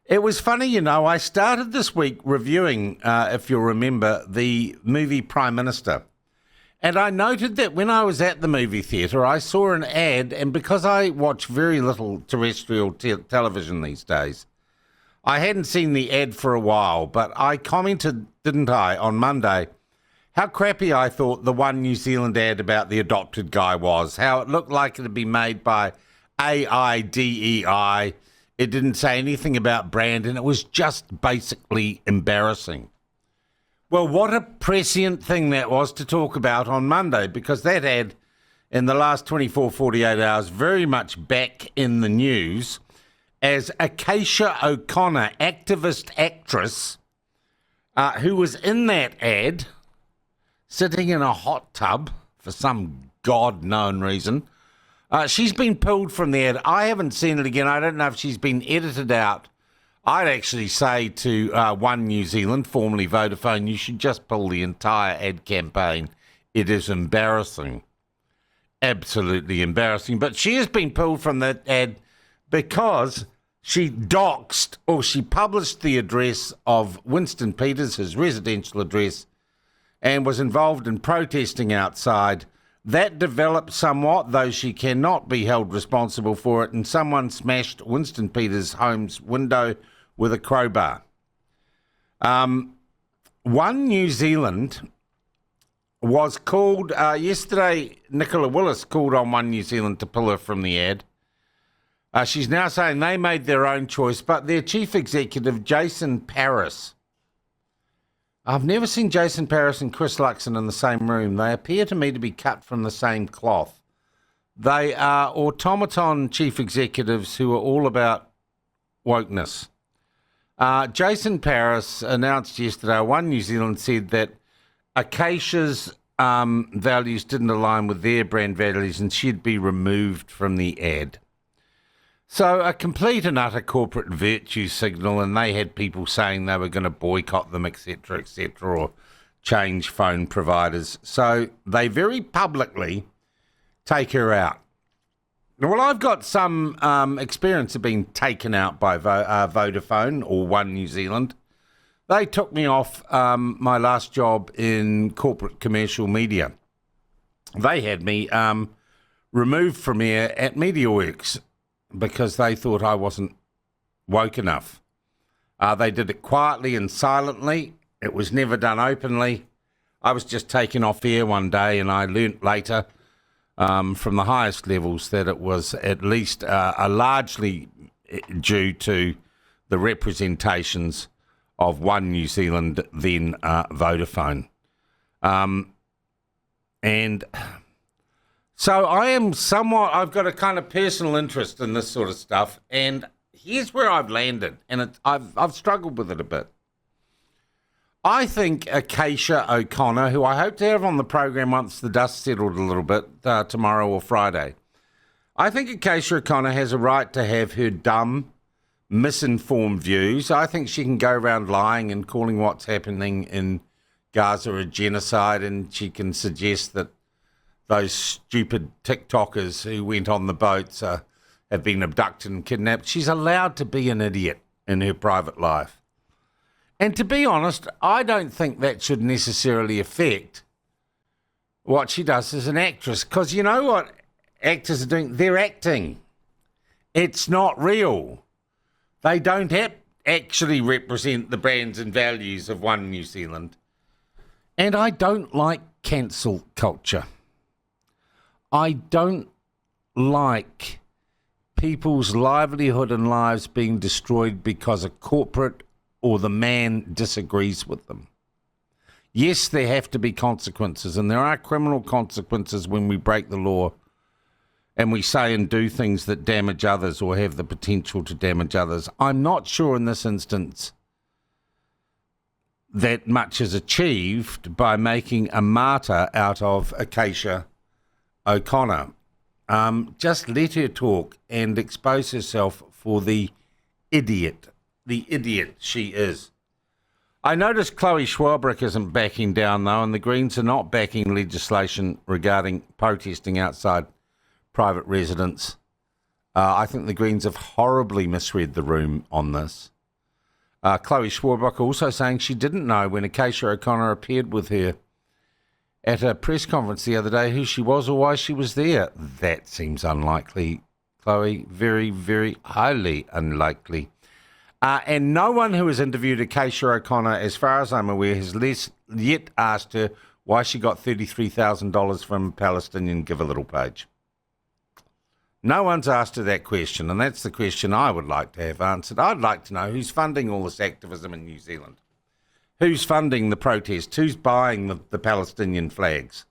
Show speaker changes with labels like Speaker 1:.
Speaker 1: It was funny, I started this week reviewing, if you'll remember, the movie Prime Minister. And I noted that when I was at the movie theatre, I saw an ad, and because I watch very little terrestrial television these days, I hadn't seen the ad for a while, but I commented, didn't I, on Monday, how crappy I thought the One New Zealand ad about the adopted guy was, how it looked like it had been made by AIDEI. It didn't say anything about brand, and it was just basically embarrassing. Well, what a prescient thing that was to talk about on Monday, because that ad in the last 24, 48 hours very much back in the news as Acacia O'Connor, activist actress, who was in that ad, sitting in a hot tub for some God-known reason. She's been pulled from the ad. I haven't seen it again. I don't know if she's been edited out. I'd actually say to One New Zealand, formerly Vodafone, you should just pull the entire ad campaign. It is embarrassing. Absolutely embarrassing. But she has been pulled from that ad because she doxed, or she published the address of Winston Peters, his residential address, and was involved in protesting outside. That developed somewhat, though she cannot be held responsible for it, and someone smashed Winston Peters' home's window with a crowbar. One New Zealand was called, yesterday Nicola Willis called on One New Zealand to pull her from the ad. She's now saying they made their own choice, but their chief executive, Jason Paris, I've never seen Jason Paris and Chris Luxon in the same room. They appear to me to be cut from the same cloth. They are automaton chief executives who are all about wokeness. Jason Paris announced yesterday, One New Zealand said that Acacia's values didn't align with their brand values and she'd be removed from the ad. So a complete and utter corporate virtue signal, and they had people saying they were going to boycott them, etc., or change phone providers. So they very publicly take her out. Well, I've got some experience of being taken out by Vodafone or One New Zealand. They took me off my last job in corporate commercial media. They had me removed from air at MediaWorks because they thought I wasn't woke enough. They did it quietly and silently. It was never done openly. I was just taken off air one day, and I learnt later from the highest levels that it was at least largely due to the representations of One New Zealand, then Vodafone. And so I am somewhat, I've got a kind of personal interest in this sort of stuff, and here's where I've landed, and I've struggled with it a bit. I think Acacia O'Connor, who I hope to have on the program once the dust settled a little bit, tomorrow or Friday, I think Acacia O'Connor has a right to have her dumb, misinformed views. I think she can go around lying and calling what's happening in Gaza a genocide, and she can suggest that those stupid TikTokers who went on the boats have been abducted and kidnapped. She's allowed to be an idiot in her private life. And to be honest, I don't think that should necessarily affect what she does as an actress, because you know what actors are doing? They're acting. It's not real. They don't actually represent the brands and values of One New Zealand. And I don't like cancel culture. I don't like people's livelihood and lives being destroyed because a corporate or the man disagrees with them. Yes, there have to be consequences, and there are criminal consequences when we break the law and we say and do things that damage others or have the potential to damage others. I'm not sure in this instance that much is achieved by making a martyr out of Acacia O'Connor. Just let her talk and expose herself for the idiot she is. I noticed Chloe Schwalbrick isn't backing down, though, and the Greens are not backing legislation regarding protesting outside private residence. I think the Greens have horribly misread the room on this. Chloe Schwarbach also saying she didn't know when Acacia O'Connor appeared with her at a press conference the other day who she was or why she was there. That seems unlikely, Chloe. Very, very highly unlikely. And no one who has interviewed Acacia O'Connor, as far as I'm aware, has yet asked her why she got $33,000 from a Palestinian Give a Little page. No one's asked her that question, and that's the question I would like to have answered. I'd like to know who's funding all this activism in New Zealand. Who's funding the protest? Who's buying the Palestinian flags?